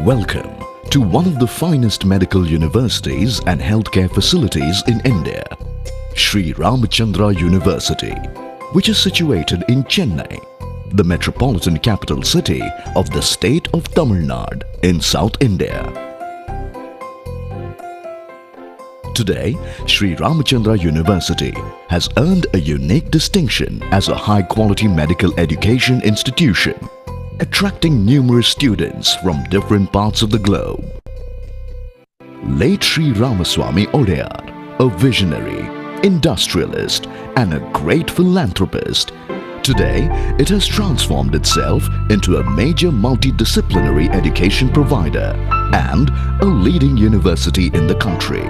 Welcome to one of the finest medical universities and healthcare facilities in India, Sri Ramachandra University, which is situated in Chennai, the metropolitan capital city of the state of Tamil Nadu in South India. Today, Sri Ramachandra University has earned a unique distinction as a high-quality medical education institution, attracting numerous students from different parts of the globe. Late Sri Ramaswamy Odayar, a visionary, industrialist and a great philanthropist, today it has transformed itself into a major multidisciplinary education provider and a leading university in the country.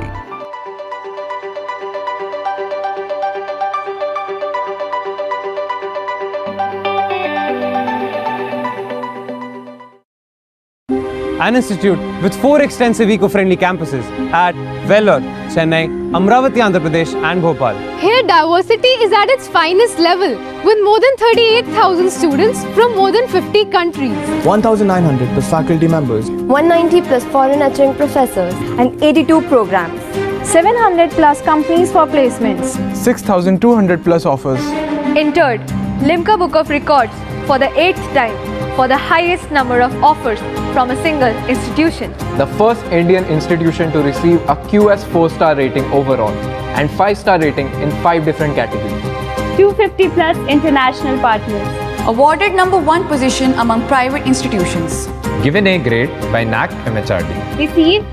An institute with 4 extensive eco-friendly campuses at Vellore, Chennai, Amravati, Andhra Pradesh and Bhopal. Here diversity is at its finest level with more than 38,000 students from more than 50 countries. 1,900 plus faculty members. 190 plus foreign lecturing professors and 82 programs. 700 plus companies for placements. 6,200 plus offers. Entered Limca Book of Records for the 8th time for the highest number of offers from a single institution. The first Indian institution to receive a QS 4-star rating overall and 5-star rating in 5 different categories. 250 plus international partners. Awarded #1 position among private institutions. Given A grade by NAC MHRD. Received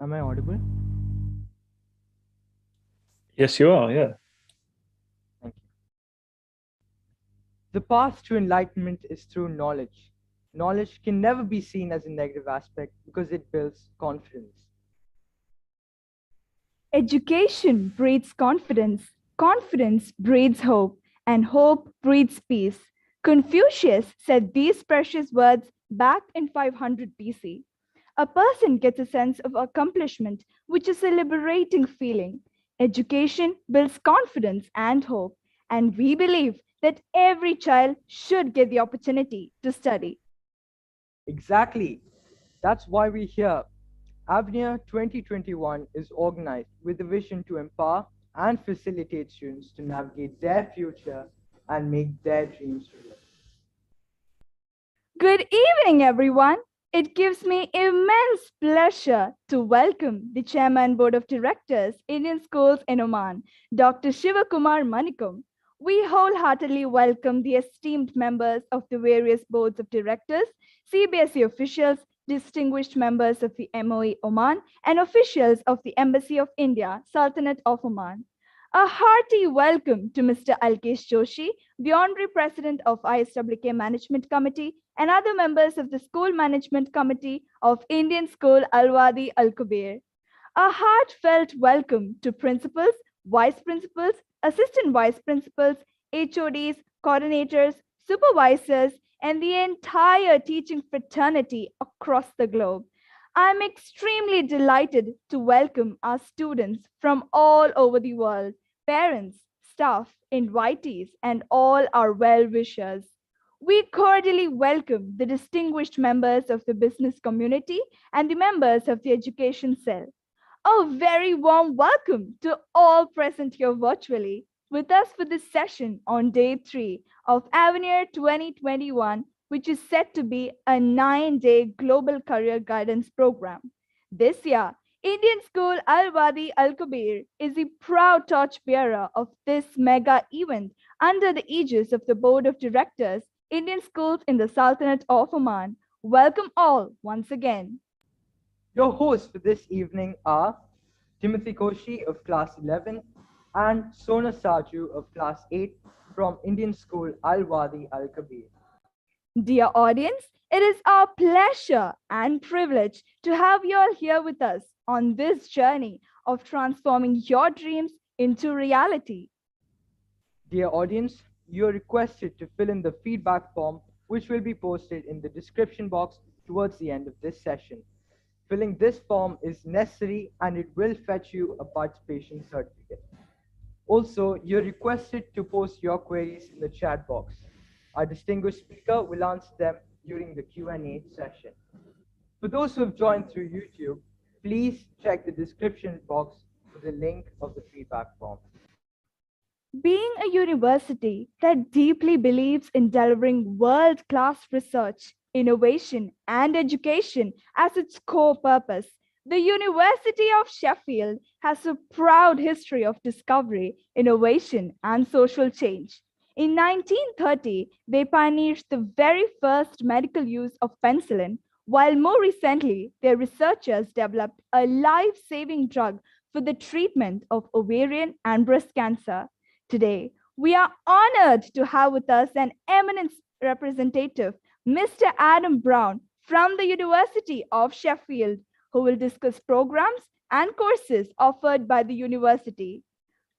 Am I audible? Yes, you are, yeah. Thank you. The path to enlightenment is through knowledge. Knowledge can never be seen as a negative aspect because it builds confidence. education breeds confidence, confidence breeds hope, and hope breeds peace. Confucius said these precious words back in 500 BC. A person gets a sense of accomplishment, which is a liberating feeling. Education builds confidence and hope, and we believe that every child should get the opportunity to study. Exactly. That's why we're here. AVENIR 2021 is organized with a vision to empower and facilitate students to navigate their future and make their dreams real. Good evening, everyone. It gives me immense pleasure to welcome the Chairman Board of Directors, Indian Schools in Oman, Dr. Shivakumar Manikum. We wholeheartedly welcome the esteemed members of the various boards of directors, CBSE officials, distinguished members of the MOE Oman, and officials of the Embassy of India, Sultanate of Oman. A hearty welcome to Mr. Alkesh Joshi, the Honorary President of ISWK Management Committee, and other members of the School Management Committee of Indian School Al-Wadi Al-Kubair. A heartfelt welcome to principals, vice principals, assistant vice principals, HODs, coordinators, supervisors, and the entire teaching fraternity across the globe. I'm extremely delighted to welcome our students from all over the world, parents, staff, invitees, and all our well-wishers. we cordially welcome the distinguished members of the business community and the members of the education cell. A very warm welcome to all present here virtually with us for this session on day 3 of AVENIR 2021, which is set to be a 9-day global career guidance program. This year, Indian School Al-Wadi Al-Kabir is the proud torchbearer of this mega event under the aegis of the Board of Directors, Indian Schools in the Sultanate of Oman. Welcome all once again. Your hosts for this evening are Timothy Koshi of Class 11 and Sona Saju of Class 8 from Indian School Al-Wadi Al-Kabir. Dear audience, it is our pleasure and privilege to have you all here with us on this journey of transforming your dreams into reality. Dear audience, you are requested to fill in the feedback form, which will be posted in the description box towards the end of this session. Filling this form is necessary and it will fetch you a participation certificate. Also, you're requested to post your queries in the chat box. Our distinguished speaker will answer them during the Q&A session. For those who have joined through YouTube, please check the description box for the link of the feedback form. Being a university that deeply believes in delivering world-class research, innovation, and education as its core purpose, the University of Sheffield has a proud history of discovery, innovation, and social change. In 1930, they pioneered the very first medical use of penicillin, while more recently, their researchers developed a life-saving drug for the treatment of ovarian and breast cancer. Today, we are honored to have with us an eminent representative, Mr. Adam Brown from the University of Sheffield, who will discuss programs and courses offered by the university.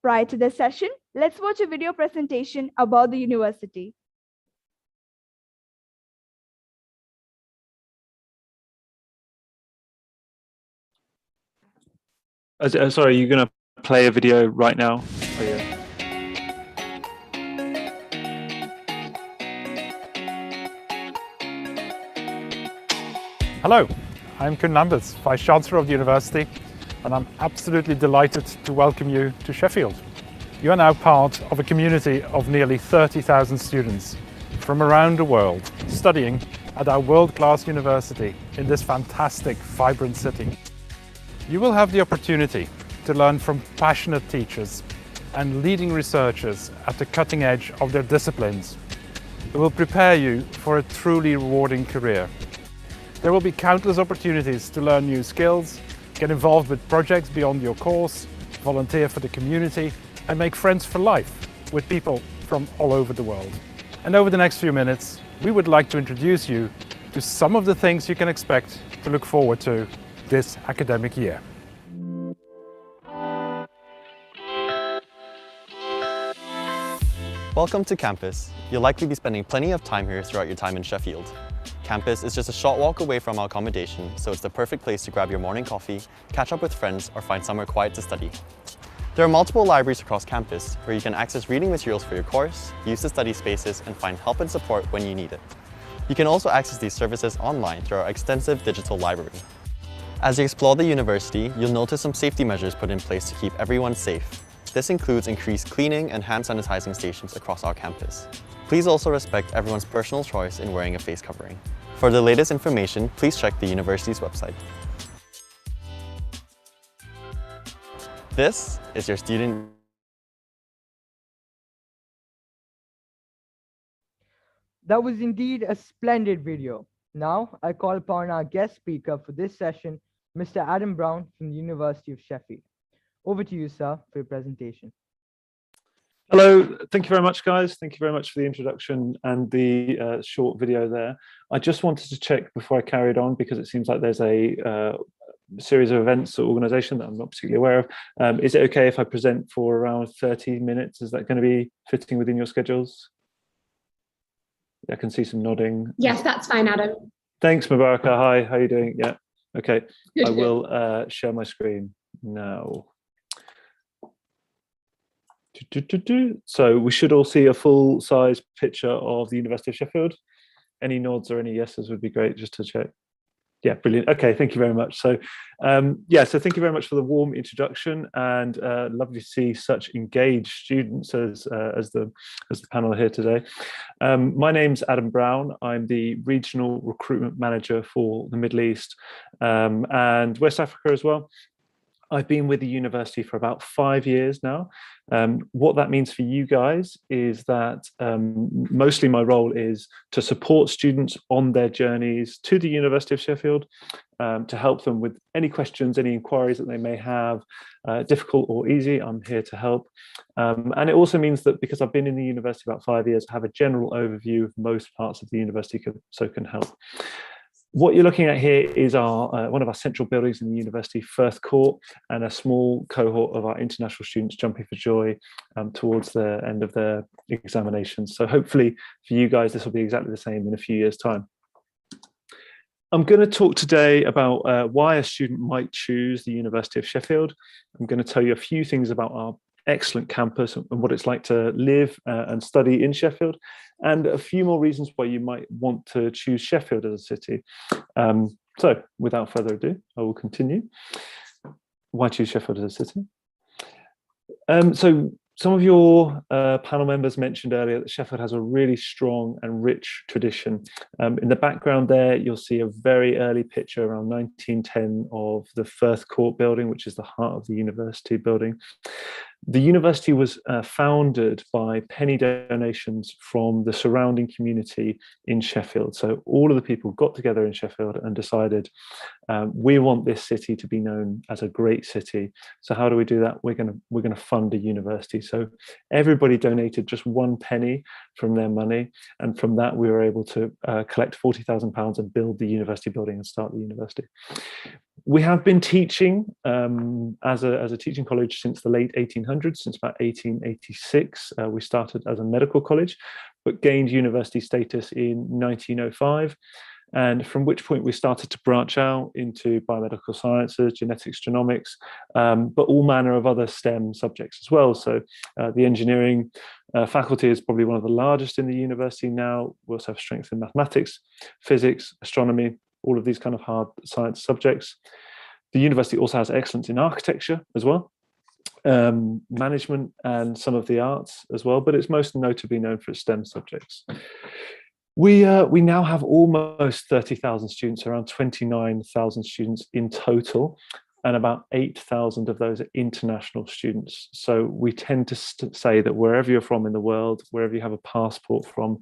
Prior to the session, let's watch a video presentation about the university. Sorry, you're going to play a video right now? Oh, yeah. Hello, I'm Kun Lamberts, Vice Chancellor of the University, and I'm absolutely delighted to welcome you to Sheffield. You are now part of a community of nearly 30,000 students from around the world studying at our world-class university in this fantastic, vibrant city. You will have the opportunity to learn from passionate teachers and leading researchers at the cutting edge of their disciplines. It will prepare you for a truly rewarding career. There will be countless opportunities to learn new skills, get involved with projects beyond your course, volunteer for the community, and make friends for life with people from all over the world. And over the next few minutes, we would like to introduce you to some of the things you can expect to look forward to this academic year. Welcome to campus. You'll likely be spending plenty of time here throughout your time in Sheffield. Campus is just a short walk away from our accommodation, so it's the perfect place to grab your morning coffee, catch up with friends, or find somewhere quiet to study. There are multiple libraries across campus where you can access reading materials for your course, use the study spaces, and find help and support when you need it. You can also access these services online through our extensive digital library. As you explore the university, you'll notice some safety measures put in place to keep everyone safe. This includes increased cleaning and hand sanitizing stations across our campus. Please also respect everyone's personal choice in wearing a face covering. For the latest information, please check the university's website. This is your student. That was indeed a splendid video. Now, I call upon our guest speaker for this session, Mr. Adam Brown from the University of Sheffield. Over to you, sir, for your presentation. Hello, thank you very much, guys. Thank you very much for the introduction and the short video there. I just wanted to check before I carried on, because it seems like there's a series of events or organisation that I'm not particularly aware of. Is it okay if I present for around 30 minutes? Is that going to be fitting within your schedules? I can see some nodding. Yes, that's fine, Adam. Thanks, Mubaraka. Hi, how are you doing? Yeah, okay. Good. I will share my screen now. So we should all see a full-size picture of the University of Sheffield. Any nods or any yeses would be great, just to check. Yeah, brilliant. Okay, thank you very much. So, so thank you very much for the warm introduction, and lovely to see such engaged students as the panel here today. My name's Adam Brown. I'm the Regional Recruitment Manager for the Middle East and West Africa as well. I've been with the university for about 5 years now. What that means for you guys is that mostly my role is to support students on their journeys to the University of Sheffield, to help them with any questions, any inquiries that they may have, difficult or easy. I'm here to help. And it also means that because I've been in the university about 5 years, I have a general overview of most parts of the university, so can help. What you're looking at here is our one of our central buildings in the university, Firth Court, and a small cohort of our international students jumping for joy towards the end of their examinations. So hopefully for you guys, this will be exactly the same in a few years' time. I'm going to talk today about why a student might choose the University of Sheffield. I'm going to tell you a few things about our excellent campus and what it's like to live and study in Sheffield, and a few more reasons why you might want to choose Sheffield as a city. So without further ado, I will continue. Why choose Sheffield as a city? So some of your panel members mentioned earlier that Sheffield has a really strong and rich tradition. In the background there, you'll see a very early picture around 1910 of the Firth Court building, which is the heart of the university building. The university was founded by penny donations from the surrounding community in Sheffield. So all of the people got together in Sheffield and decided, we want this city to be known as a great city. So how do we do that? We're going to fund a university. So everybody donated just 1 penny from their money, and from that we were able to collect £40,000 and build the university building and start the university. We have been teaching as a teaching college since the late 1800s, since about 1886. We started as a medical college, but gained university status in 1905. And from which point we started to branch out into biomedical sciences, genetics, genomics, but all manner of other STEM subjects as well. So the engineering faculty is probably one of the largest in the university now. We also have strength in mathematics, physics, astronomy, all of these kind of hard science subjects. The university also has excellence in architecture as well, management, and some of the arts as well, but it's most notably known for its STEM subjects. We now have almost 30,000 students, around 29,000 students in total, and about 8,000 of those are international students. So we tend to say that wherever you're from in the world, wherever you have a passport from,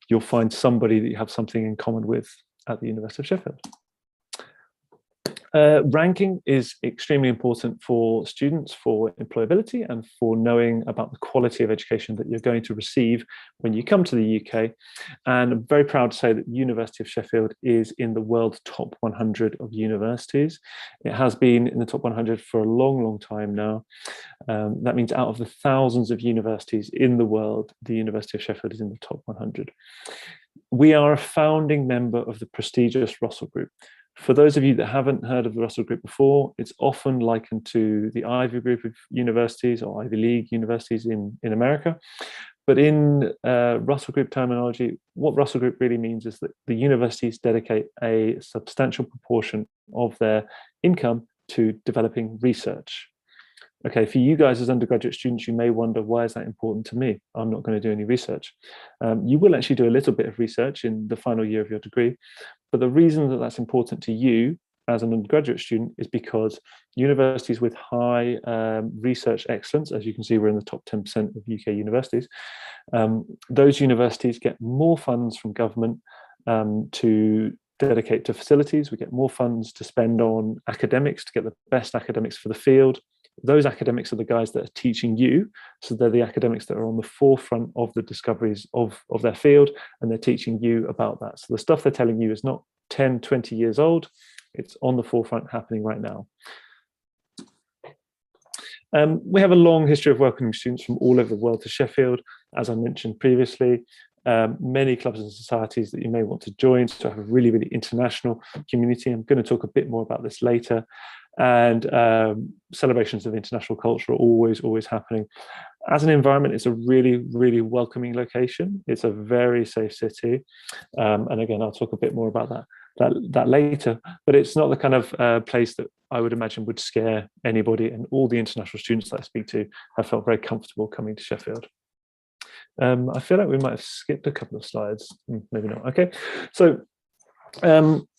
you'll find somebody that you have something in common with at the University of Sheffield. Ranking is extremely important for students, for employability, and for knowing about the quality of education that you're going to receive when you come to the UK. And I'm very proud to say that the University of Sheffield is in the world top 100 of universities. It has been in the top 100 for a long, long time now. That means out of the thousands of universities in the world, the University of Sheffield is in the top 100. We are a founding member of the prestigious Russell Group. For those of you that haven't heard of the Russell Group before, it's often likened to the Ivy Group of universities or Ivy League universities in America. But in Russell Group terminology, what Russell Group really means is that the universities dedicate a substantial proportion of their income to developing research. Okay, for you guys as undergraduate students, you may wonder, why is that important to me? I'm not going to do any research. You will actually do a little bit of research in the final year of your degree, but the reason that that's important to you as an undergraduate student is because universities with high research excellence, as you can see, we're in the top 10% of UK universities, those universities get more funds from government to dedicate to facilities. We get more funds to spend on academics, to get the best academics for the field. Those academics are the guys that are teaching you, so they're the academics that are on the forefront of the discoveries of their field, and they're teaching you about that. So the stuff they're telling you is not 10, 20 years old, it's on the forefront happening right now. We have a long history of welcoming students from all over the world to Sheffield, as I mentioned previously. Many clubs and societies that you may want to join, so have a really, really international community. I'm going to talk a bit more about this later. and celebrations of international culture are always happening. As an environment, it's a really welcoming location. It's a very safe city, and again, I'll talk a bit more about that later. But it's not the kind of place that I would imagine would scare anybody. And all the international students that I speak to have felt very comfortable coming to Sheffield. I feel like we might have skipped a couple of slides. Maybe not. Okay, so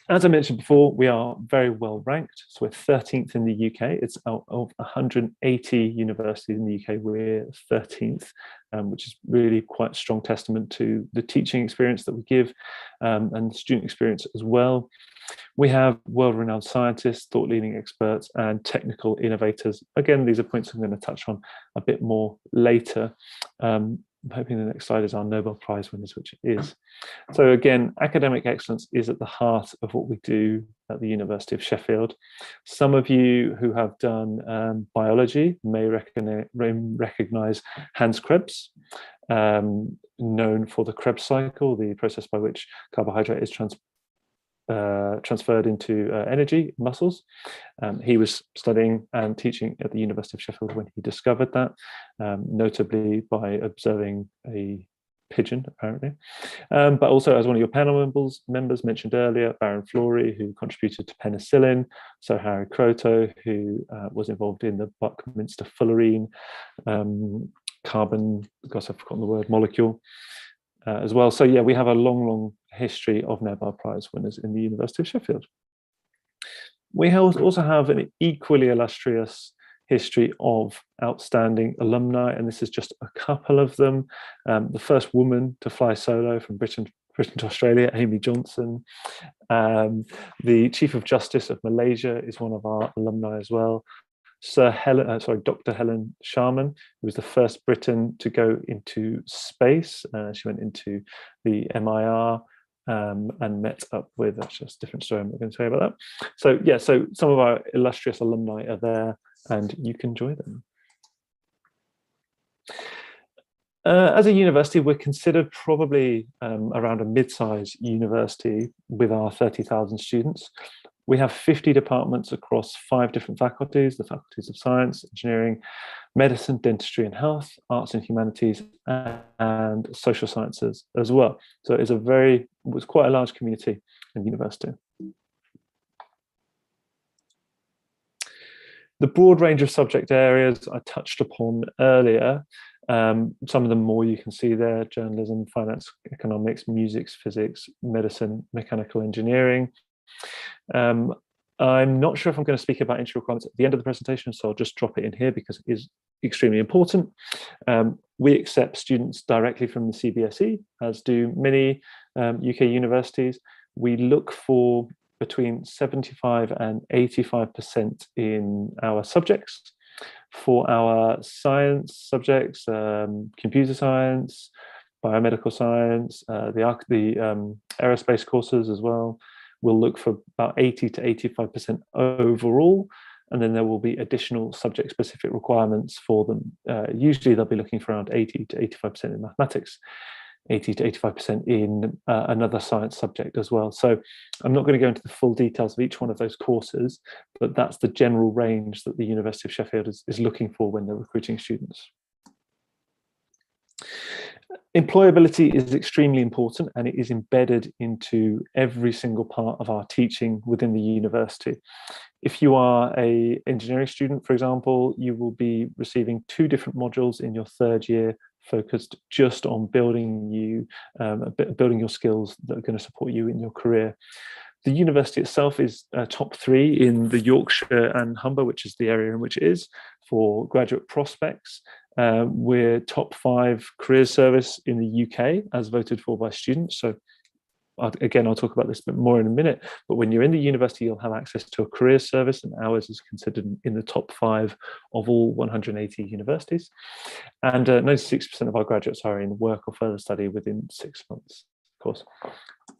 as I mentioned before, we are very well ranked. So we're 13th in the UK. It's out of 180 universities in the UK, we're 13th, which is really quite a strong testament to the teaching experience that we give and the student experience as well. We have world-renowned scientists, thought-leading experts, and technical innovators. Again, these are points I'm going to touch on a bit more later. I'm hoping the next slide is our Nobel Prize winners, which it is. So again, academic excellence is at the heart of what we do at the University of Sheffield. Some of you who have done biology may recognize Hans Krebs, known for the Krebs cycle, the process by which carbohydrate is transferred into energy muscles. He was studying and teaching at the University of Sheffield when he discovered that, notably by observing a pigeon, apparently. But also, as one of your panel members mentioned earlier, Baron Flory, who contributed to penicillin, so Harry Kroto, who was involved in the Buckminster fullerene carbon, gosh, I've forgotten the word, molecule. As well. So yeah, we have a long history of Nobel Prize winners in the University of Sheffield. We also have an equally illustrious history of outstanding alumni, and this is just a couple of them. The first woman to fly solo from Britain to Australia, Amy Johnson. The Chief of Justice of Malaysia is one of our alumni as well. Dr. Helen Sharman, who was the first Briton to go into space. She went into the MIR and met up with, that's just a different story I'm not going to say about that. So yeah, so some of our illustrious alumni are there and you can join them. As a university, we're considered probably around a mid-sized university with our 30,000 students. We have 50 departments across 5 different faculties, the faculties of science, engineering, medicine, dentistry and health, arts and humanities, and social sciences as well. So it's quite a large community in the university. The broad range of subject areas I touched upon earlier, some of them more you can see there: journalism, finance, economics, music, physics, medicine, mechanical engineering. I'm not sure if I'm going to speak about entry requirements at the end of the presentation, so I'll just drop it in here because it is extremely important. We accept students directly from the CBSE, as do many UK universities. We look for between 75 and 85% in our subjects. For our science subjects, computer science, biomedical science, the aerospace courses as well, we'll look for about 80 to 85% overall, and then there will be additional subject-specific requirements for them. Usually they'll be looking for around 80 to 85% in mathematics, 80 to 85% in another science subject as well. So I'm not going to go into the full details of each one of those courses, but that's the general range that the University of Sheffield is looking for when they're recruiting students. Employability is extremely important, and it is embedded into every single part of our teaching within the university. If you are an engineering student, for example, you will be receiving 2 different modules in your 3rd year focused just on building your skills that are going to support you in your career. The university itself is top 3 in the Yorkshire and Humber, which is the area in which it is, for graduate prospects. We're top 5 career service in the UK as voted for by students. So again, I'll talk about this a bit more in a minute, but when you're in the university, you'll have access to a career service, and ours is considered in the top 5 of all 180 universities. And 96% of our graduates are in work or further study within 6 months, of course.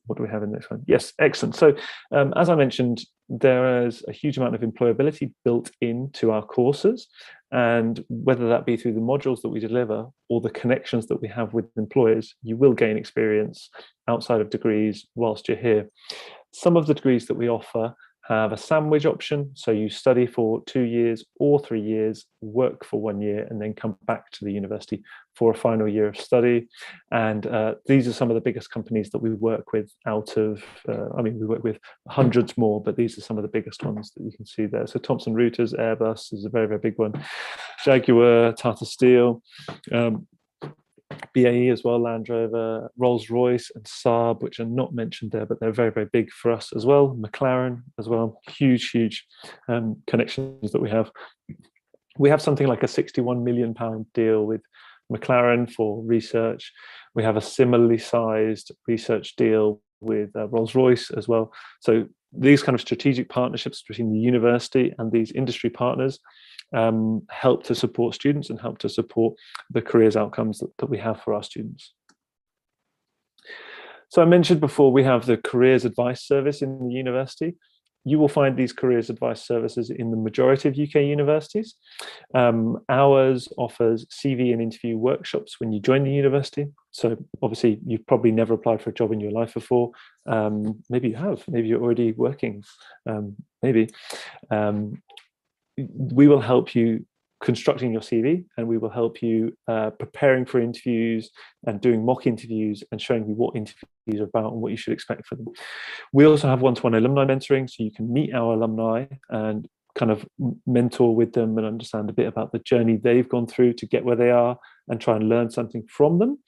What do we have in this one? Yes, excellent. So as I mentioned, there is a huge amount of employability built into our courses, and whether that be through the modules that we deliver or the connections that we have with employers, you will gain experience outside of degrees whilst you're here. Some of the degrees that we offer have a sandwich option. So you study for 2 years or 3 years, work for 1 year, and then come back to the university for a final year of study. And these are some of the biggest companies that we work with out of, we work with hundreds more, but these are some of the biggest ones that you can see there. So Thomson Reuters, Airbus is a very, very big one. Jaguar, Tata Steel, BAE as well, Land Rover, Rolls-Royce and Saab, which are not mentioned there, but they're very, very big for us as well. McLaren as well, huge connections that we have. We have something like a £61 million deal with McLaren for research. We have a similarly sized research deal with Rolls-Royce as well. So these kind of strategic partnerships between the university and these industry partners help to support students and help to support the careers outcomes that we have for our students. So I mentioned before, we have the careers advice service in the university. You will find these careers advice services in the majority of UK universities. Ours offers CV and interview workshops when you join the university. So obviously you've probably never applied for a job in your life before. Maybe you have, maybe you're already working, maybe. We will help you constructing your CV, and we will help you preparing for interviews and doing mock interviews and showing you what interviews are about and what you should expect for them. We also have one-to-one alumni mentoring, so you can meet our alumni and kind of mentor with them and understand a bit about the journey they've gone through to get where they are and try and learn something from them.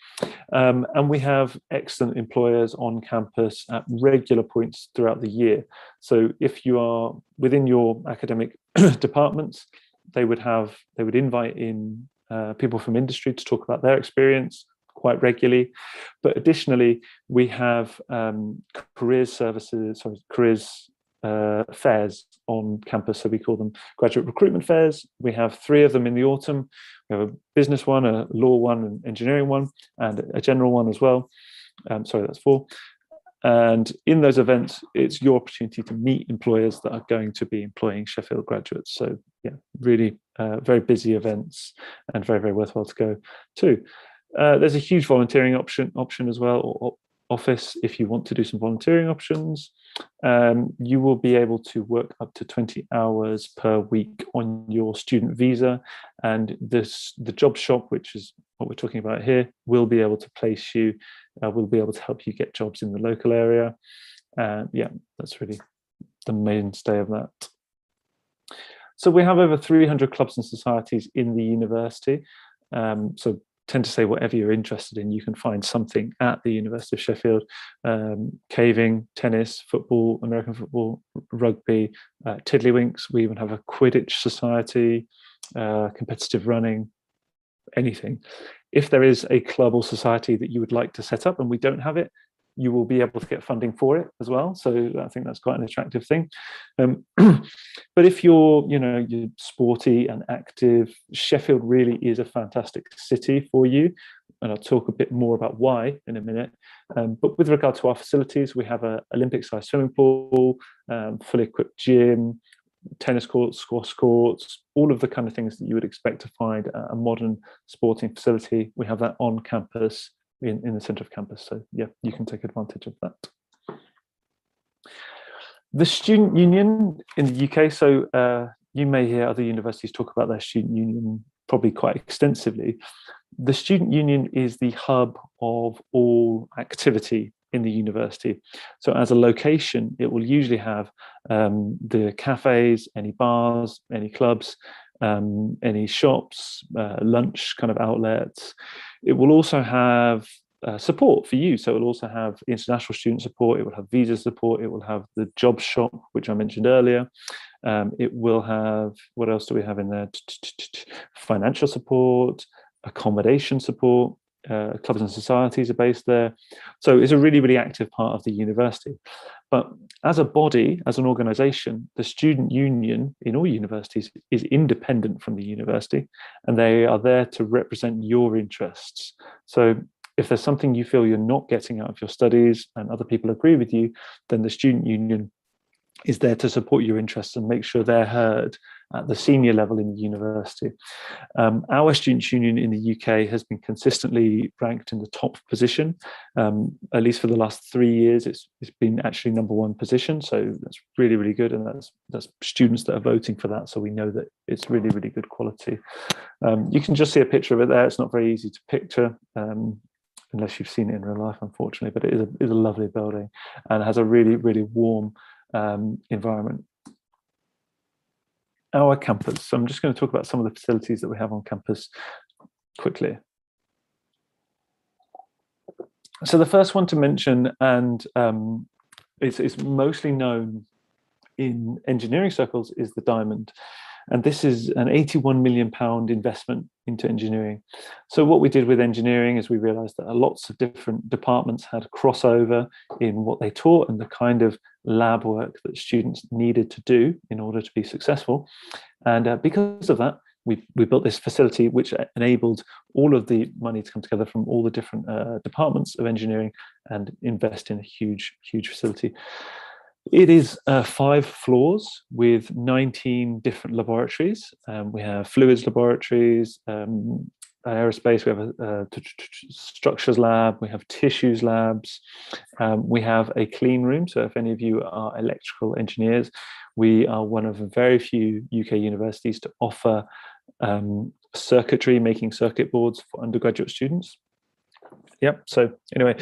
And we have excellent employers on campus at regular points throughout the year. So if you are within your academic departments, they would invite in people from industry to talk about their experience quite regularly. But additionally, we have careers fairs on campus, so we call them graduate recruitment fairs. We have 3 of them in the autumn. We have a business one, a law one, an engineering one, and a general one as well. Sorry, that's 4. And in those events, it's your opportunity to meet employers that are going to be employing Sheffield graduates. So yeah, really very busy events and very, very worthwhile to go to. There's a huge volunteering option as well, or office if you want to do some volunteering options. You will be able to work up to 20 hours per week on your student visa, and the job shop, which is what we're talking about here, will be able to place you, will be able to help you get jobs in the local area. Yeah, that's really the mainstay of that. So we have over 300 clubs and societies in the university. So tend to say whatever you're interested in, you can find something at the University of Sheffield. Caving, tennis, football, American football, rugby, tiddlywinks. We even have a Quidditch society, competitive running, anything. If there is a club or society that you would like to set up and we don't have it, you will be able to get funding for it as well. So I think that's quite an attractive thing. But if you're sporty and active, Sheffield really is a fantastic city for you. And I'll talk a bit more about why in a minute. But with regard to our facilities, we have an Olympic-sized swimming pool, fully equipped gym, tennis courts, squash courts, all of the kind of things that you would expect to find at a modern sporting facility. We have that on campus, in the centre of campus. So yeah, you can take advantage of that. The student union in the UK, so you may hear other universities talk about their student union probably quite extensively. The student union is the hub of all activity in the university. So as a location, it will usually have the cafes, any bars, any clubs, any shops, lunch kind of outlets. It will also have support for you. So it will also have international student support. It will have visa support. It will have the job shop, which I mentioned earlier. It will have, what else do we have in there? Financial support, accommodation support. Clubs and societies are based there. So it's a really, really active part of the university. But as a body, as an organisation, the student union in all universities is independent from the university, and they are there to represent your interests. So if there's something you feel you're not getting out of your studies and other people agree with you, then the student union is there to support your interests and make sure they're heard at the senior level in the university. Our Students' Union in the UK has been consistently ranked in the top position. At least for the last 3 years, it's been actually #1 position. So that's really, really good. And that's students that are voting for that. So we know that it's really, really good quality. You can just see a picture of it there. It's not very easy to picture. Unless you've seen it in real life, unfortunately, but it is a lovely building and has a really, really warm environment. Our campus. So I'm just going to talk about some of the facilities that we have on campus quickly. So the first one to mention, and it's mostly known in engineering circles, is the Diamond. And this is an £81 million investment into engineering. So what we did with engineering is we realized that lots of different departments had crossover in what they taught and the kind of lab work that students needed to do in order to be successful. And because of that, we built this facility which enabled all of the money to come together from all the different departments of engineering and invest in a huge, huge facility. It is 5 floors with 19 different laboratories. We have fluids laboratories, aerospace, we have a structures lab, we have tissues labs, we have a clean room. So if any of you are electrical engineers, we are one of very few UK universities to offer circuitry, making circuit boards for undergraduate students. Yep. So anyway,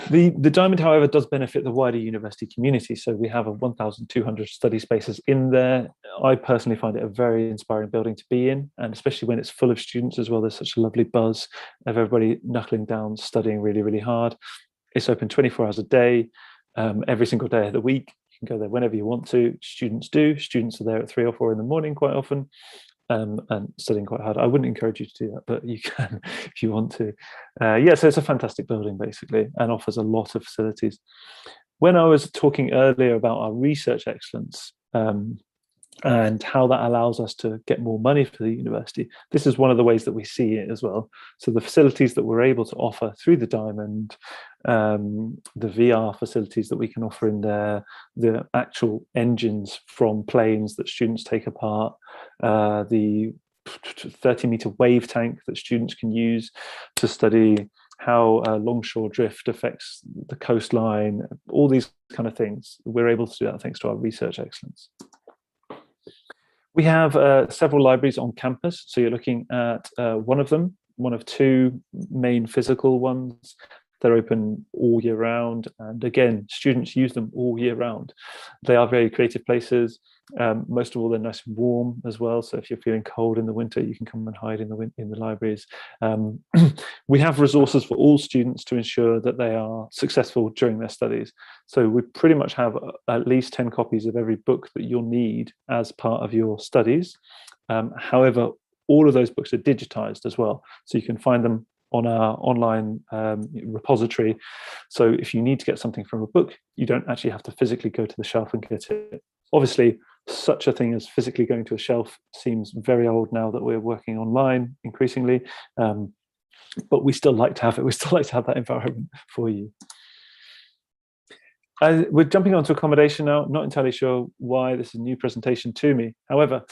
the Diamond, however, does benefit the wider university community. So we have 1,200 study spaces in there. I personally find it a very inspiring building to be in, and especially when it's full of students as well. There's such a lovely buzz of everybody knuckling down, studying really, really hard. It's open 24 hours a day, every single day of the week. You can go there whenever you want to. Students do. Students are there at 3 or 4 in the morning quite often. And studying quite hard. I wouldn't encourage you to do that, but you can if you want to. Yeah, so it's a fantastic building basically and offers a lot of facilities. When I was talking earlier about our research excellence and how that allows us to get more money for the university, this is one of the ways that we see it as well. So the facilities that we're able to offer through the Diamond, the VR facilities that we can offer in there, the actual engines from planes that students take apart, the 30-meter wave tank that students can use to study how longshore drift affects the coastline, all these kind of things. We're able to do that thanks to our research excellence. We have several libraries on campus. So you're looking at one of them, one of 2 main physical ones. They're open all year round. And again, students use them all year round. They are very creative places. Most of all, they're nice and warm as well. So if you're feeling cold in the winter, you can come and hide in the libraries. We have resources for all students to ensure that they are successful during their studies. So we pretty much have at least 10 copies of every book that you'll need as part of your studies. However, all of those books are digitized as well. So you can find them on our online repository. So if you need to get something from a book, you don't actually have to physically go to the shelf and get it. Obviously, such a thing as physically going to a shelf seems very old now that we're working online increasingly, but we still like to have it. We still like to have that environment for you. We're jumping onto accommodation now. Not entirely sure why this is a new presentation to me. However,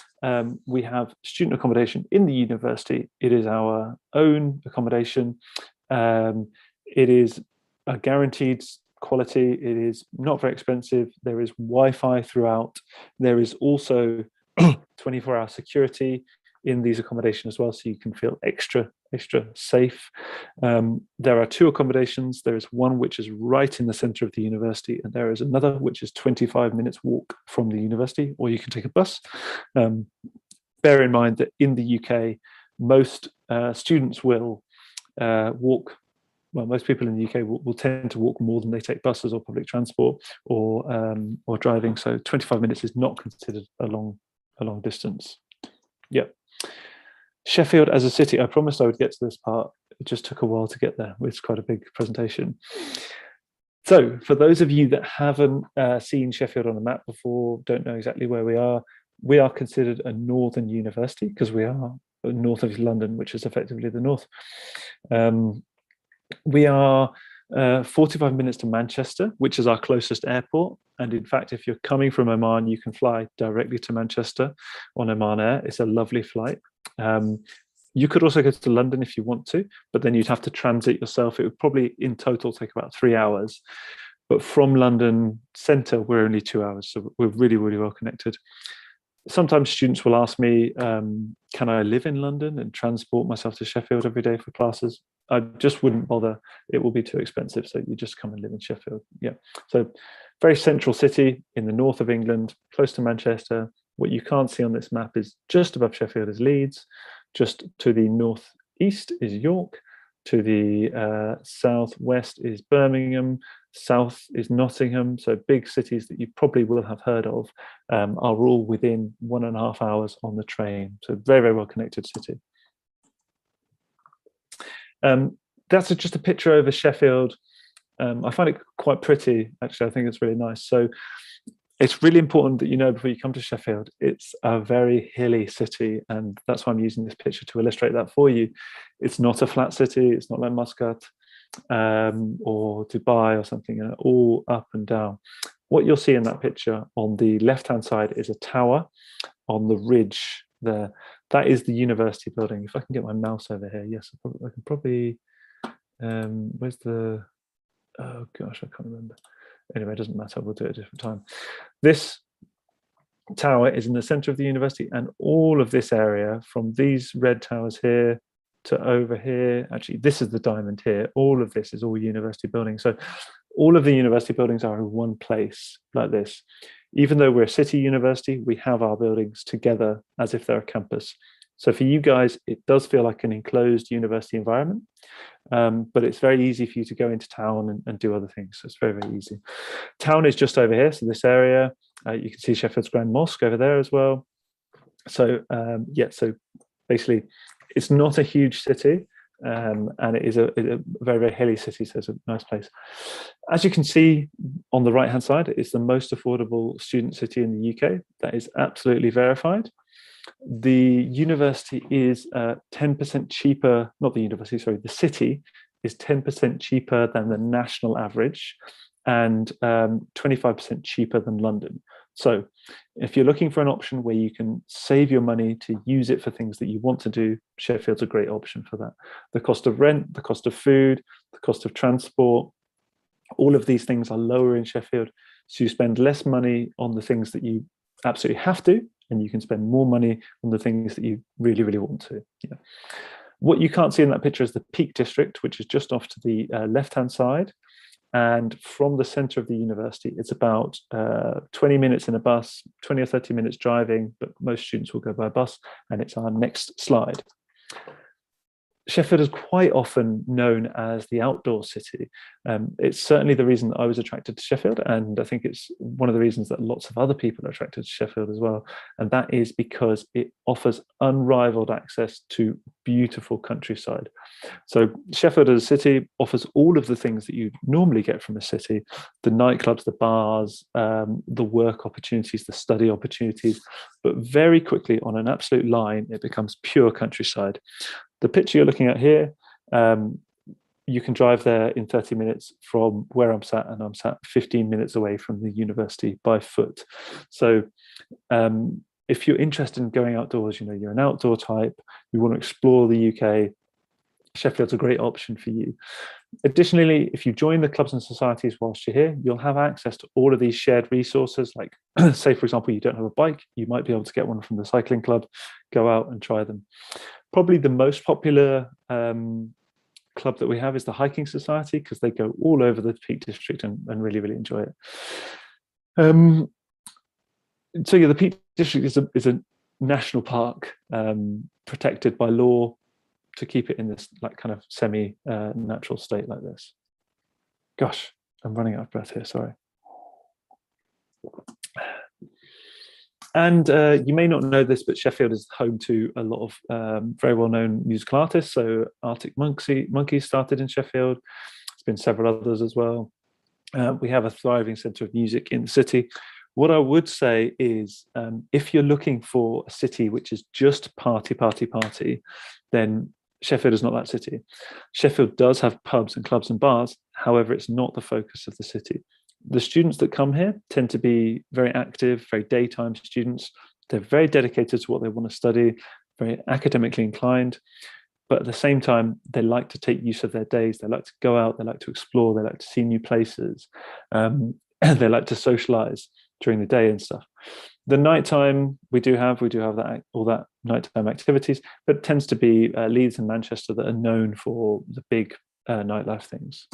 we have student accommodation in the university. It is our own accommodation. It is a guaranteed quality. It is not very expensive. There is Wi-Fi throughout. There is also 24-hour security in these accommodations as well, so you can feel extra safe. There are 2 accommodations. There is one which is right in the center of the university, and there is another which is 25 minutes walk from the university, or you can take a bus. Bear in mind that in the UK, most students will walk. Well, most people in the UK will tend to walk more than they take buses or public transport or driving. So 25 minutes is not considered a long distance. Yeah. Sheffield as a city, I promised I would get to this part. It just took a while to get there. It's quite a big presentation. So for those of you that haven't seen Sheffield on a map before, don't know exactly where we are considered a northern university because we are north of London, which is effectively the north. We are 45 minutes to Manchester, which is our closest airport. And in fact, if you're coming from Oman, you can fly directly to Manchester on Oman Air. It's a lovely flight. You could also go to London if you want to, but then you'd have to transit yourself. It would probably in total take about 3 hours. But from London Centre, we're only 2 hours. So we're really, really well connected. Sometimes students will ask me, can I live in London and transport myself to Sheffield every day for classes? I just wouldn't bother. It will be too expensive. So you just come and live in Sheffield. Yeah. So very central city in the north of England, close to Manchester. What you can't see on this map is just above Sheffield is Leeds. Just to the northeast is York. To the southwest is Birmingham. South is Nottingham. So big cities that you probably will have heard of are all within 1.5 hours on the train. So very, very well connected city. That's just a picture over Sheffield. I find it quite pretty, actually. I think it's really nice. So it's really important that you know before you come to Sheffield, it's a very hilly city. And that's why I'm using this picture to illustrate that for you. It's not a flat city. It's not like Muscat or Dubai or something, all up and down. What you'll see in that picture on the left-hand side is a tower on the ridge there. That is the university building. If I can get my mouse over here, yes, I can probably, where's the, oh gosh, I can't remember. Anyway, it doesn't matter, we'll do it at a different time. This tower is in the center of the university, and all of this area from these red towers here to over here, actually this is the diamond here, all of this is all university buildings. So all of the university buildings are in one place like this. Even though we're a city university, we have our buildings together as if they're a campus. So for you guys, it does feel like an enclosed university environment, but it's very easy for you to go into town and do other things. So it's very, very easy. Town is just over here. So this area, you can see Sheffield's Grand Mosque over there as well. So yeah, so basically it's not a huge city, and it is a very, very hilly city, so it's a nice place. As you can see on the right-hand side, it's the most affordable student city in the UK. That is absolutely verified. The university is 10% cheaper, not the university, sorry, the city is 10% cheaper than the national average and 25% cheaper than London. So if you're looking for an option where you can save your money to use it for things that you want to do, Sheffield's a great option for that. The cost of rent, the cost of food, the cost of transport, all of these things are lower in Sheffield. So you spend less money on the things that you absolutely have to, and you can spend more money on the things that you really, really want to. Yeah. What you can't see in that picture is the Peak District, which is just off to the left-hand side. And from the center of the university, it's about 20 minutes in a bus, 20 or 30 minutes driving, but most students will go by bus, and it's our next slide. Sheffield is quite often known as the outdoor city. It's certainly the reason that I was attracted to Sheffield, and I think it's one of the reasons that lots of other people are attracted to Sheffield as well. And that is because it offers unrivaled access to beautiful countryside. So Sheffield as a city offers all of the things that you normally get from a city: the nightclubs, the bars, the work opportunities, the study opportunities. But very quickly, on an absolute line, it becomes pure countryside. The picture you're looking at here, you can drive there in 30 minutes from where I'm sat, and I'm sat 15 minutes away from the university by foot. So if you're interested in going outdoors, you know, you're an outdoor type, you want to explore the UK, Sheffield's a great option for you. Additionally, if you join the clubs and societies whilst you're here, you'll have access to all of these shared resources. Like, say, for example, you don't have a bike, you might be able to get one from the cycling club, go out and try them. Probably the most popular club that we have is the Hiking Society, because they go all over the Peak District and really, really enjoy it. So yeah, the Peak District is a national park protected by law to keep it in this like kind of semi-natural state like this. Gosh, I'm running out of breath here, sorry. And you may not know this, but Sheffield is home to a lot of very well-known musical artists. So Arctic Monkeys started in Sheffield. There's been several others as well. We have a thriving centre of music in the city. What I would say is, if you're looking for a city which is just party, then Sheffield is not that city. Sheffield does have pubs and clubs and bars. However, it's not the focus of the city. The students that come here tend to be very active, very daytime students. They're very dedicated to what they want to study, very academically inclined. But at the same time, they like to take use of their days. They like to go out, they like to explore, they like to see new places. They like to socialize during the day and stuff. The nighttime, we do have that, all that nighttime activities, but it tends to be Leeds and Manchester that are known for the big nightlife things.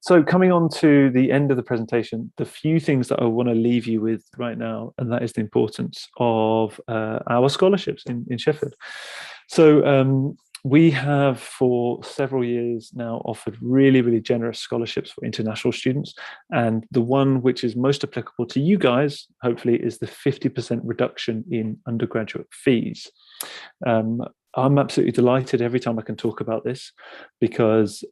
So coming on to the end of the presentation, the few things that I want to leave you with right now, and that is the importance of our scholarships in Sheffield. So we have for several years now offered really, really generous scholarships for international students. And the one which is most applicable to you guys, hopefully, is the 50% reduction in undergraduate fees. I'm absolutely delighted every time I can talk about this, because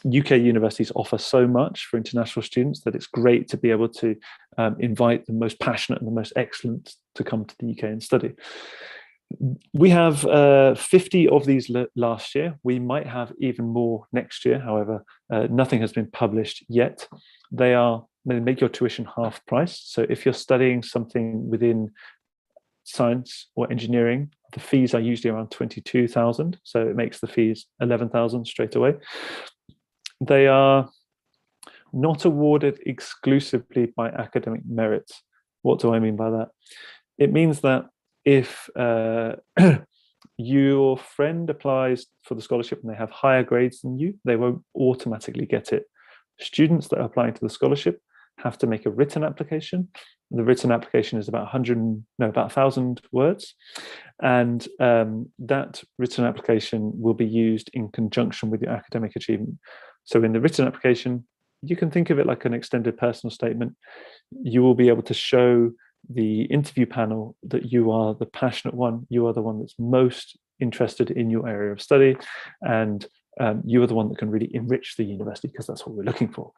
UK universities offer so much for international students that it's great to be able to invite the most passionate and the most excellent to come to the UK and study. We have 50 of these last year. We might have even more next year. However, nothing has been published yet. They make your tuition half price. So if you're studying something within science or engineering, the fees are usually around 22,000. So it makes the fees 11,000 straight away. They are not awarded exclusively by academic merit. What do I mean by that? It means that if your friend applies for the scholarship and they have higher grades than you, they won't automatically get it. Students that are applying to the scholarship have to make a written application. The written application is about 1,000 words. And that written application will be used in conjunction with your academic achievement. So in the written application, you can think of it like an extended personal statement. You will be able to show the interview panel that you are the passionate one, you are the one that's most interested in your area of study, and you are the one that can really enrich the university, because that's what we're looking for,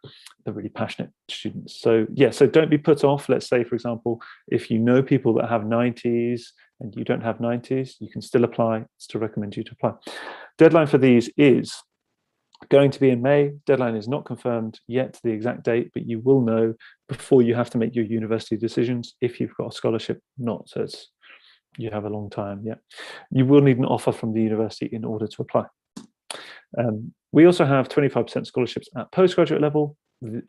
the really passionate students. So yeah, so don't be put off. Let's say, for example, if you know people that have 90s and you don't have 90s, you can still apply. Still recommend you to apply. Deadline for these is going to be in May. Deadline is not confirmed yet, the exact date, but you will know before you have to make your university decisions if you've got a scholarship or not. So you have a long time. Yeah, you will need an offer from the university in order to apply. We also have 25% scholarships at postgraduate level.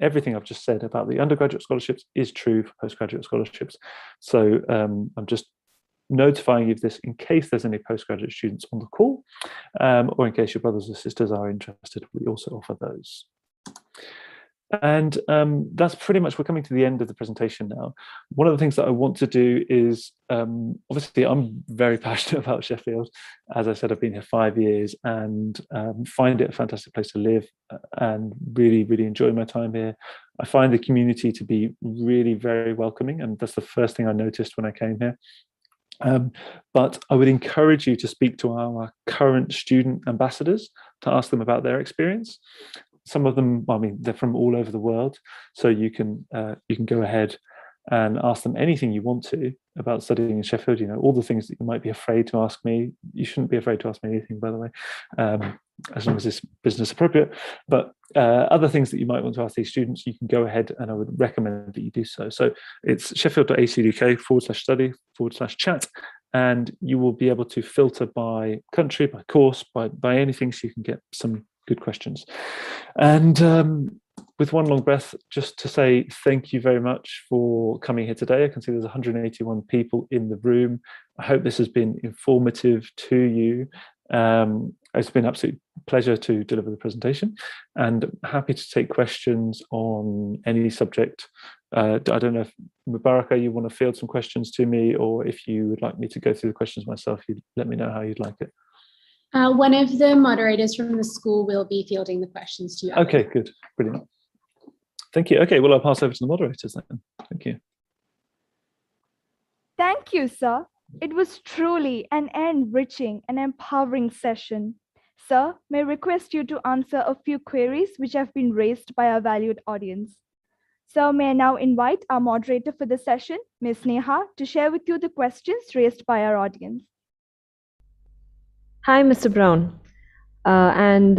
Everything I've just said about the undergraduate scholarships is true for postgraduate scholarships. So I'm just notifying you of this in case there's any postgraduate students on the call, or in case your brothers or sisters are interested. We also offer those. And that's pretty much, we're coming to the end of the presentation now. One of the things that I want to do is, obviously I'm very passionate about Sheffield. As I said, I've been here 5 years and find it a fantastic place to live and really, really enjoy my time here. I find the community to be really very welcoming, and that's the first thing I noticed when I came here. But I would encourage you to speak to our current student ambassadors to ask them about their experience. Some of them, I mean, they're from all over the world, so you can go ahead and ask them anything you want to about studying in Sheffield. You know, all the things that you might be afraid to ask me. You shouldn't be afraid to ask me anything, by the way, as long as it's business appropriate. But other things that you might want to ask these students, you can go ahead, and I would recommend that you do so. So it's sheffield.ac.uk/study/chat, and you will be able to filter by country, by course, by anything, so you can get some good questions. And with one long breath, just to say thank you very much for coming here today. I can see there's 181 people in the room. I hope this has been informative to you. It's been an absolute pleasure to deliver the presentation, and I'm happy to take questions on any subject. I don't know if, Mubaraka, you want to field some questions to me, or if you would like me to go through the questions myself, you let me know how you'd like it. One of the moderators from the school will be fielding the questions to you. Okay, good, brilliant. Thank you. Okay, well, I'll pass over to the moderators then. Thank you. Thank you, sir. It was truly an enriching and empowering session. Sir, may I request you to answer a few queries which have been raised by our valued audience. So may I now invite our moderator for the session, Ms. Neha, to share with you the questions raised by our audience. Hi, Mr. Brown, and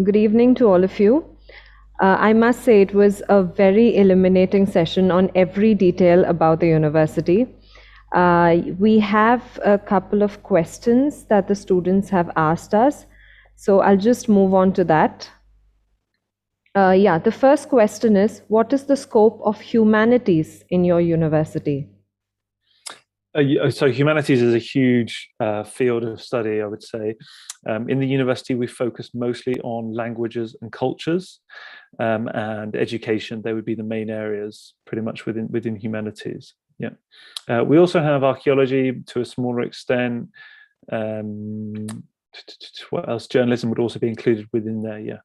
good evening to all of you. I must say it was a very illuminating session on every detail about the university. We have a couple of questions that the students have asked us, so I'll just move on to that. Yeah, the first question is, what is the scope of humanities in your university? So humanities is a huge field of study, I would say. In the university, we focus mostly on languages and cultures, and education. They would be the main areas pretty much within humanities. Yeah. We also have archaeology to a smaller extent. What else? Journalism would also be included within there. Yeah.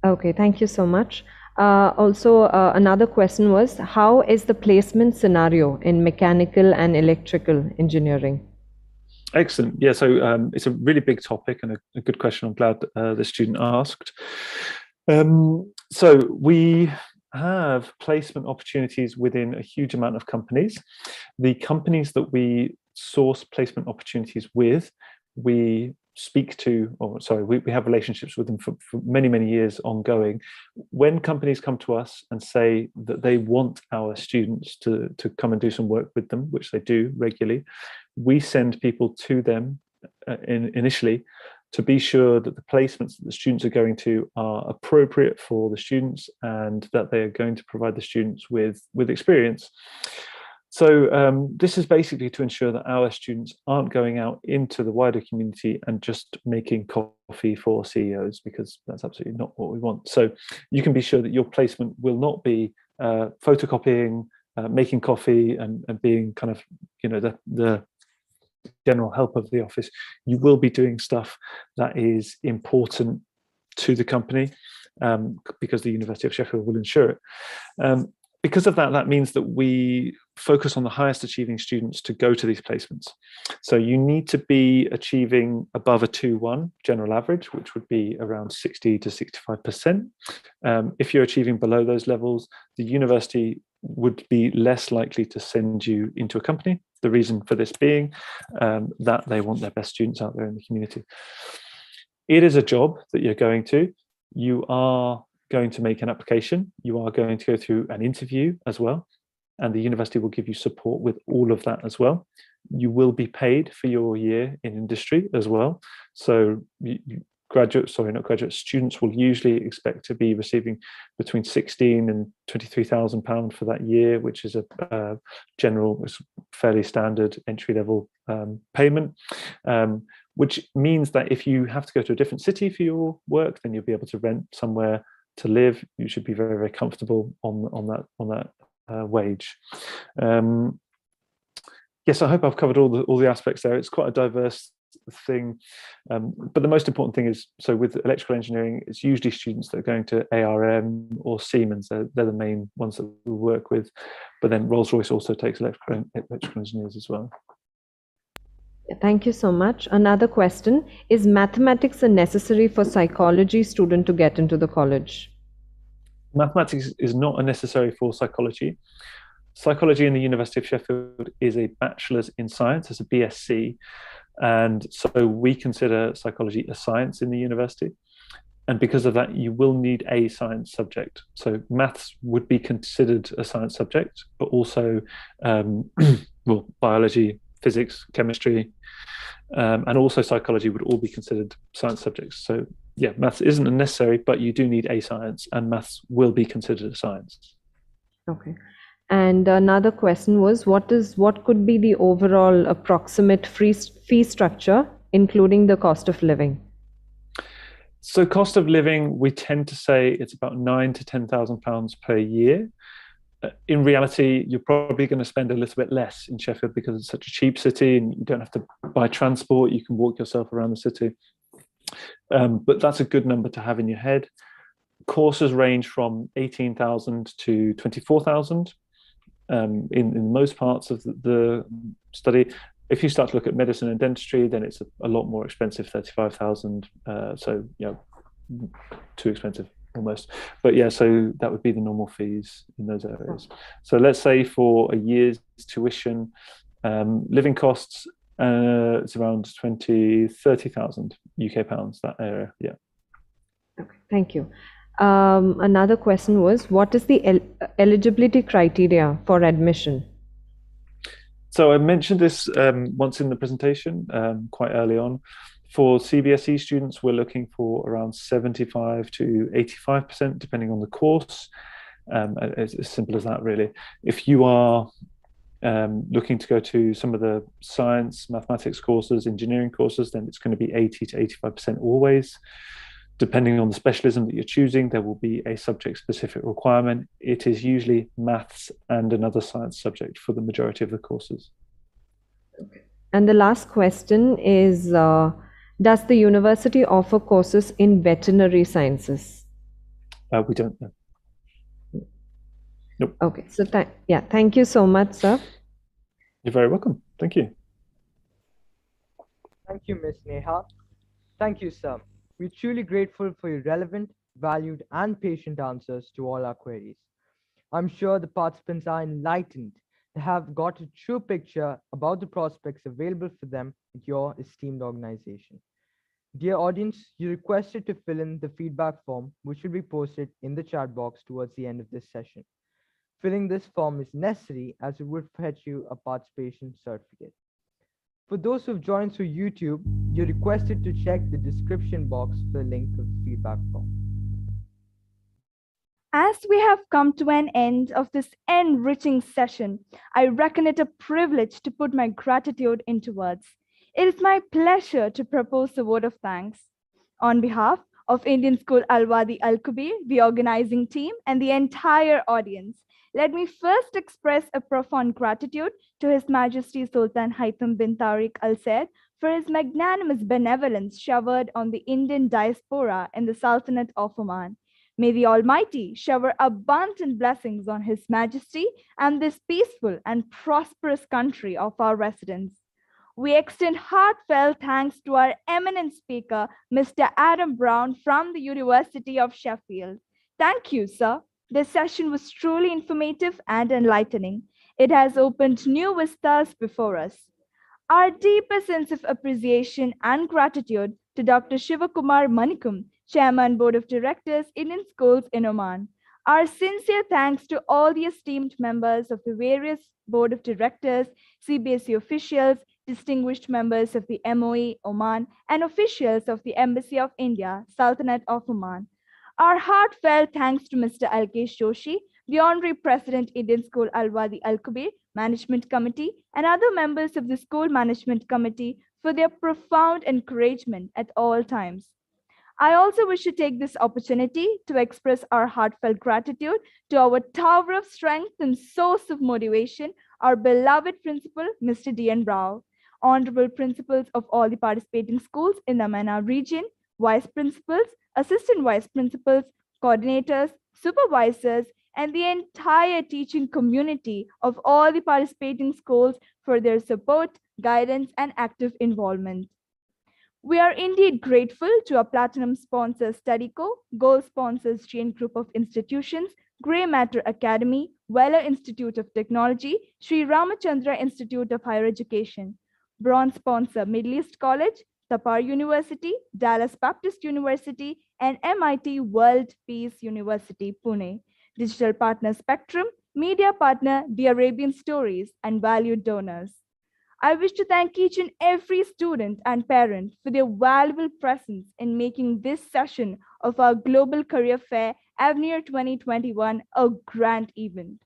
Okay, thank you so much. Another question was, how is the placement scenario in mechanical and electrical engineering? Excellent. Yeah, so it's a really big topic and a good question. I'm glad the student asked. So we have placement opportunities within a huge amount of companies. The companies that we source placement opportunities with, we speak to, or sorry, we have relationships with them for many, many years ongoing. When companies come to us and say that they want our students to come and do some work with them, which they do regularly, we send people to them initially to be sure that the placements that the students are going to are appropriate for the students and that they are going to provide the students with experience. So this is basically to ensure that our students aren't going out into the wider community and just making coffee for CEOs, because that's absolutely not what we want. So you can be sure that your placement will not be photocopying, making coffee and being kind of, the general help of the office. You will be doing stuff that is important to the company, because the University of Sheffield will ensure it. Because of that, that means that we focus on the highest achieving students to go to these placements. So you need to be achieving above a 2-1 general average, which would be around 60 to 65%. If you're achieving below those levels, the university would be less likely to send you into a company. The reason for this being that they want their best students out there in the community. It is a job that you're going to. You are going to make an application. You are going to go through an interview as well. And the university will give you support with all of that as well. You will be paid for your year in industry as well. So students will usually expect to be receiving between 16 and 23,000 pounds for that year, which is a general, fairly standard entry-level payment, which means that if you have to go to a different city for your work, then you'll be able to rent somewhere to live. You should be very, very comfortable on that wage. Yes, I hope I've covered all the aspects there. It's quite a diverse thing, but the most important thing is, so with electrical engineering, it's usually students that are going to ARM or Siemens. They're the main ones that we work with, but then Rolls-Royce also takes electrical engineers as well. Thank you so much. Another question, is mathematics a necessary for psychology student to get into the college? Mathematics is not a necessary for psychology. Psychology in the University of Sheffield is a bachelor's in science, it's a BSc, and so we consider psychology a science in the university. And because of that, you will need a science subject. So maths would be considered a science subject, but also biology, physics, chemistry, and also psychology would all be considered science subjects. So yeah, maths isn't necessary, but you do need a science, and maths will be considered a science. Okay. And another question was, what could be the overall approximate fee structure, including the cost of living? So cost of living, we tend to say it's about £9,000 to £10,000 per year. In reality, you're probably going to spend a little bit less in Sheffield because it's such a cheap city and you don't have to buy transport. You can walk yourself around the city. But that's a good number to have in your head. Courses range from 18,000 to 24,000 in most parts of the study. If you start to look at medicine and dentistry, then it's a lot more expensive, 35,000. So, too expensive almost. But yeah, so that would be the normal fees in those areas. So let's say for a year's tuition, living costs It's around 30,000 UK pounds, that area, yeah. Okay, thank you. Another question was, what is the eligibility criteria for admission? So I mentioned this once in the presentation, quite early on. For CBSE students, we're looking for around 75 to 85%, depending on the course. It's as simple as that, really. If you are looking to go to some of the science, mathematics courses, engineering courses, then it's going to be 80 to 85% always. Depending on the specialism that you're choosing, there will be a subject-specific requirement. It is usually maths and another science subject for the majority of the courses. Okay. And the last question is, does the university offer courses in veterinary sciences? We don't know. Nope. Okay, so thank you so much, sir. You're very welcome. Thank you. Thank you, Ms. Neha. Thank you, sir. We're truly grateful for your relevant, valued, and patient answers to all our queries. I'm sure the participants are enlightened. They have got a true picture about the prospects available for them at your esteemed organization. Dear audience, you're requested to fill in the feedback form, which will be posted in the chat box towards the end of this session. Filling this form is necessary as it would fetch you a participation certificate. For those who've joined through YouTube, you're requested to check the description box for the link of the feedback form. As we have come to an end of this enriching session, I reckon it a privilege to put my gratitude into words. It is my pleasure to propose a word of thanks. On behalf of Indian School Al-Wadi Al-Kubir, the organizing team, and the entire audience, let me first express a profound gratitude to His Majesty Sultan Haitham bin Tariq Al Said for his magnanimous benevolence showered on the Indian diaspora in the Sultanate of Oman. May the Almighty shower abundant blessings on His Majesty and this peaceful and prosperous country of our residents. We extend heartfelt thanks to our eminent speaker, Mr. Adam Brown from the University of Sheffield. Thank you, sir. This session was truly informative and enlightening. It has opened new vistas before us. Our deepest sense of appreciation and gratitude to Dr. Shivakumar Manikum, Chairman, Board of Directors, Indian Schools in Oman. Our sincere thanks to all the esteemed members of the various Board of Directors, CBSE officials, distinguished members of the MOE, Oman, and officials of the Embassy of India, Sultanate of Oman. Our heartfelt thanks to Mr. Alkesh Joshi, the Honorary President, Indian School Al-Wadi Al-Kubir Management Committee, and other members of the School Management Committee for their profound encouragement at all times. I also wish to take this opportunity to express our heartfelt gratitude to our tower of strength and source of motivation, our beloved principal, Mr. D.N. Rao, honorable principals of all the participating schools in the MENA region, vice principals, assistant vice principals, coordinators, supervisors, and the entire teaching community of all the participating schools for their support, guidance, and active involvement. We are indeed grateful to our platinum sponsor Studyco, gold sponsors Chain Group of Institutions, Grey Matter Academy, Weller Institute of Technology, Sri Ramachandra Institute of Higher Education, bronze sponsor Middle East College, Tapar University, Dallas Baptist University, and MIT World Peace University, Pune. Digital partner Spectrum, media partner The Arabian Stories, and valued donors. I wish to thank each and every student and parent for their valuable presence in making this session of our Global Career Fair AVENIR 2021 a grand event.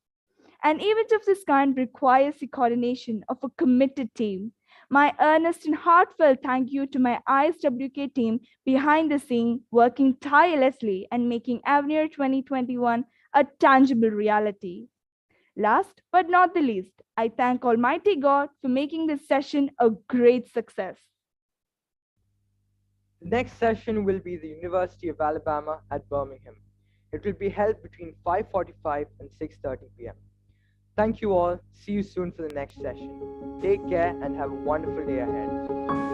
An event of this kind requires the coordination of a committed team. My earnest and heartfelt thank you to my ISWK team behind the scene, working tirelessly and making AVENIR 2021 a tangible reality. Last but not the least, I thank Almighty God for making this session a great success. The next session will be the University of Alabama at Birmingham. It will be held between 5:45 and 6:30 p.m. Thank you all. See you soon for the next session. Take care and have a wonderful day ahead.